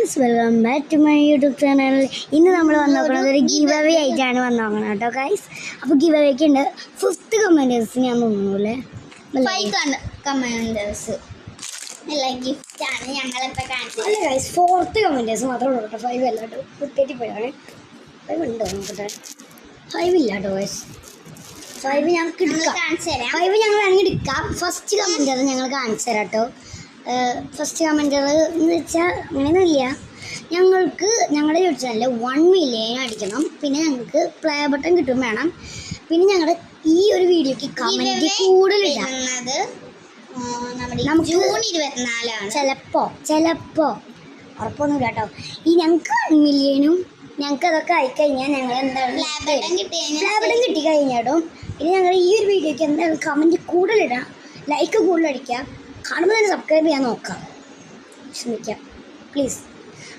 Guys, welcome back to my YouTube channel. ഇന്ന് നമ്മൾ വന്നോക്കുന്നത് ഒരു ഗിവ് അവേ ആയിട്ടാണ് വന്നോക്കണം കേട്ടോ ഗൈസ്. അപ്പോൾ ഗിവ് അവേക്ക് ഉണ്ട് 5th കമൻറ്റേഴ്സ് ഞാൻ തോന്നുന്നു 5 കമൻറ്റേഴ്സ് ഗിഫ്റ്റാണ് ഞങ്ങളിപ്പോൾ കാണിച്ചത്. അല്ല ഗൈസ്, 4th കമൻറ്റേഴ്സ് മാത്രമേ ഉള്ളൂ കേട്ടോ. 5 അല്ല കേട്ടോ, കുത്തേറ്റി പോയാണ്. 5 ഉണ്ടോ നോക്കട്ടെ. 5 ഇല്ല കേട്ടോ ഗൈസ്. 5 ഞങ്ങൾക്ക് എടുക്കാം. 5 ഞങ്ങൾ വേണമെങ്കിൽ എടുക്കാം. ഫസ്റ്റ് കമൻറ്റർ ഞങ്ങൾ കാണിച്ചു തരാം കേട്ടോ. ഫസ്റ്റ് കമൻറ്റർ എന്ന് വെച്ചാൽ അങ്ങനെയൊന്നുമില്ല. ഞങ്ങൾക്ക് ഞങ്ങളുടെ യൂട്യൂബ് ചാനലിൽ 1 മില്യൺ അടിക്കണം. പിന്നെ ഞങ്ങൾക്ക് പ്ലേ ബട്ടൺ കിട്ടും വേണം. പിന്നെ ഞങ്ങളുടെ ഈ ഒരു വീഡിയോക്ക് കമൻറ്റ് കൂടുതലിടാം. നമുക്ക് ജൂൺ 24 ചിലപ്പോൾ ഉറപ്പൊന്നുമില്ല കേട്ടോ. ഈ ഞങ്ങൾക്ക് 1 മില്യനും ഞങ്ങൾക്ക് അതൊക്കെ ആയിക്കഴിഞ്ഞാൽ ഞങ്ങൾ എന്താണ് പ്ലേ ബട്ടൺ കിട്ടിക്കഴിഞ്ഞാടും. പിന്നെ ഞങ്ങൾ ഈ ഒരു വീഡിയോക്ക് എന്താണ് കമൻറ്റ് കൂടുതലിടാം, ലൈക്ക് കൂടുതലടിക്കാം, കാണുമ്പോൾ തന്നെ സബ്സ്ക്രൈബ് ചെയ്യാൻ നോക്കാം, ശ്രമിക്കാം പ്ലീസ്.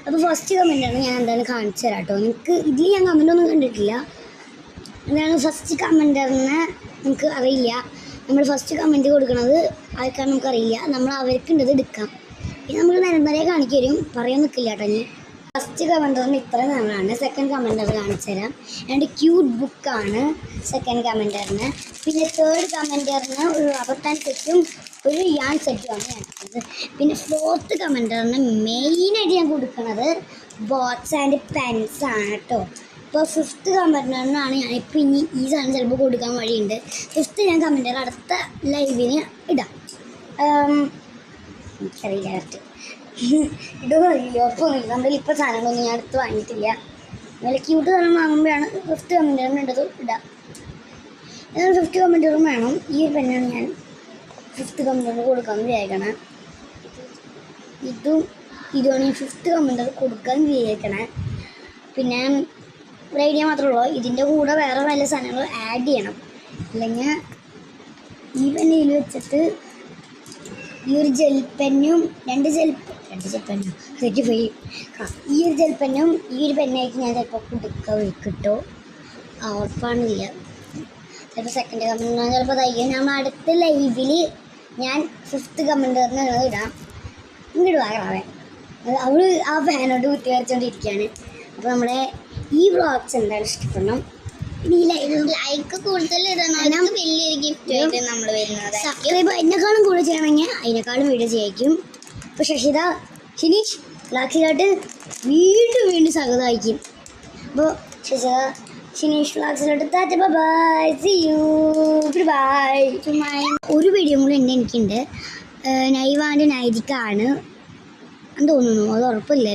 അപ്പോൾ ഫസ്റ്റ് കമൻറ്റാണ് ഞാൻ എന്താണ് കാണിച്ചു തരാം കേട്ടോ. നിങ്ങൾക്ക് ഇതിൽ ഞാൻ കമൻറ്റൊന്നും കണ്ടിട്ടില്ല. എന്താണ് ഫസ്റ്റ് കമൻറ്ററിനെ നമുക്ക് അറിയില്ല. നമ്മൾ ഫസ്റ്റ് കമൻറ്റ് കൊടുക്കുന്നത് ആർക്കാണ് നമുക്കറിയില്ല. നമ്മൾ അവർക്കുണ്ടത് എടുക്കാം. പിന്നെ നമ്മൾ നിരന്തരം കാണിച്ചു തരും, പറയാൻ നിൽക്കില്ല കേട്ടോ. ഇനി ഫസ്റ്റ് കമൻറ്ററിന് ഇത്ര നമ്മളാണ്. സെക്കൻഡ് കമൻറ്റർ കാണിച്ചു തരാം. രണ്ട് ക്യൂട്ട് ബുക്കാണ് സെക്കൻഡ് കമൻറ്ററിന്. പിന്നെ തേർഡ് കമൻറ്ററിന് ഒരു റബ്ബർ ബാൻഡ് സെറ്റും ഒരു യാൺ സെറ്റുമാണ് ഞാൻ കൊടുക്കുന്നത്. പിന്നെ 4th കമൻറ്ററിന് മെയിനായിട്ട് ഞാൻ കൊടുക്കുന്നത് ബോക്സ് ആൻഡ് പെൻസാണ് കേട്ടോ. ഇപ്പോൾ 5th കമൻറ്ററിനാണ് ഞാനിപ്പോൾ ഇനി ഈ സാധനം ചിലപ്പോൾ കൊടുക്കാൻ വഴിയുണ്ട്. 5th ഞാൻ കമൻറ്റർ അടുത്ത ലൈവിന് ഇടാം. എനിക്കറിയില്ല കറക്റ്റ് ഇടുന്നില്ല, ഉറപ്പൊന്നുമില്ല. നമ്മുടെ ഇപ്പോൾ സാധനങ്ങളൊന്നും ഞാൻ അടുത്ത് വാങ്ങിയിട്ടില്ല. നല്ല ക്യൂട്ട് സാധനം വാങ്ങുമ്പോഴാണ് 5th കമൻറ്ററിന് ഇടത് ഇടാം. എന്നാൽ 5th കമൻറ്ററും വേണം. ഈ ഒരു പെണ്ണാണ് ഞാൻ 5th കമൻറ്റർ കൊടുക്കാമെന്ന് വിചാരിക്കണേ. ഇതുമാണ് ഈ 5th കമൻറ്റർ കൊടുക്കാൻ വിചാരിക്കണേ. പിന്നെ ഒരു ഐഡിയ മാത്രമേ ഉള്ളൂ, ഇതിൻ്റെ കൂടെ വേറെ വല്ല സാധനങ്ങൾ ആഡ് ചെയ്യണം. അല്ലെങ്കിൽ ഈ പെന്നിൽ വെച്ചിട്ട് ഈ ഒരു ജെൽ പെന്നും രണ്ട് ജെൽ പെന്നും തെറ്റിപ്പോയി. ഈ ഒരു ജെൽ പെന്നും ഈ ഒരു പെന്നായിട്ട് ഞാൻ ചിലപ്പോൾ കിട്ടോ ഉറപ്പാണില്ല. ചിലപ്പോൾ സെക്കൻഡ് കമൻറ്റ് ചിലപ്പോൾ തയ്ക്കും. നമ്മൾ അടുത്ത ലൈവിൽ ഞാൻ 5th കമൻറ്ററിന് ഇടാം. ഇങ്ങോട്ട് വാങ്ങാവേ അവൾ ആ ഫാനോട്ട് കുത്തി വരച്ചുകൊണ്ടിരിക്കുകയാണ്. അപ്പോൾ നമ്മുടെ ഈ വ്ളോഗ്സ് എന്താണ് ഇഷ്ടപ്പെടണം. ഇനി ഈ ലൈക്ക് കൂടുതൽ ഇടണം. വലിയൊരു ഗിഫ്റ്റ് ആയിട്ട് നമ്മൾ വരുന്നത്. സബ്സ്ക്രൈബ് അതിനേക്കാളും കൂടുതൽ ചെയ്യണമെങ്കിൽ അതിനേക്കാളും വീഡിയോ ചെയ്യിക്കും. അപ്പോൾ ഷിനീഷ് വ്ളോഗ്സിലോട്ട് വീണ്ടും സ്വാഗതമായിരിക്കും. അപ്പോൾ ഷിനീഷ് വ്ളോഗ്സിലോട്ട് ബൈ, സീ യു, ബൈ. ഒരു വീഡിയോ കൂടെ എനിക്കുണ്ട്. നൈവാൻ്റെ നൈജിക്കാണ് എന്ന് തോന്നുന്നു, അത് ഉറപ്പില്ല.